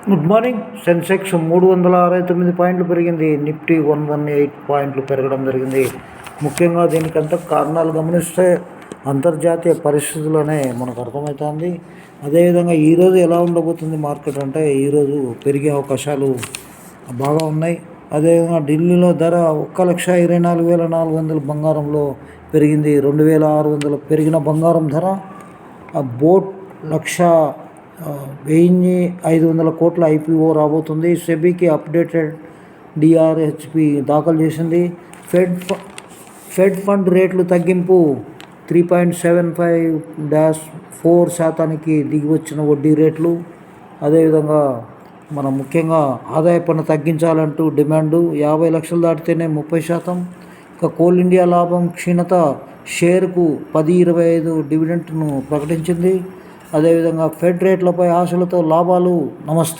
Good morning. Sensex 369 పాయింట్లు పెరిగింది. Nifty 118 పాయింట్లు పెరగడం జరిగింది. ముఖ్యంగా దీనికంతా కారణాలు గమనిస్తే అంతర్జాతీయ పరిస్థితులనే మనకు అర్థమవుతుంది. అదేవిధంగా ఈరోజు ఎలా ఉండబోతుంది మార్కెట్ అంటే ఈరోజు పెరిగే అవకాశాలు బాగా ఉన్నాయి. అదేవిధంగా ఢిల్లీలో ధర 1,24,400 బంగారంలో పెరిగింది. 2,600 పెరిగిన బంగారం ధర బోట్ 1,500 కోట్ల IPO రాబోతుంది. సెబీకి అప్డేటెడ్ DRHP దాఖలు చేసింది. ఫెడ్ ఫండ్ రేట్లు తగ్గింపు 3.75-4% దిగివచ్చిన వడ్డీ రేట్లు. అదేవిధంగా మనం ముఖ్యంగా ఆదాయ పన్ను తగ్గించాలంటూ డిమాండు 50 లక్షలు దాటితేనే 30%. ఇక కోల్ ఇండియా లాభం క్షీణత, షేరుకు 10.25 డివిడెంట్ను ప్రకటించింది. అదేవిధంగా ఫెడ్ రేట్లపై ఆశలతో లాభాలు. నమస్తే.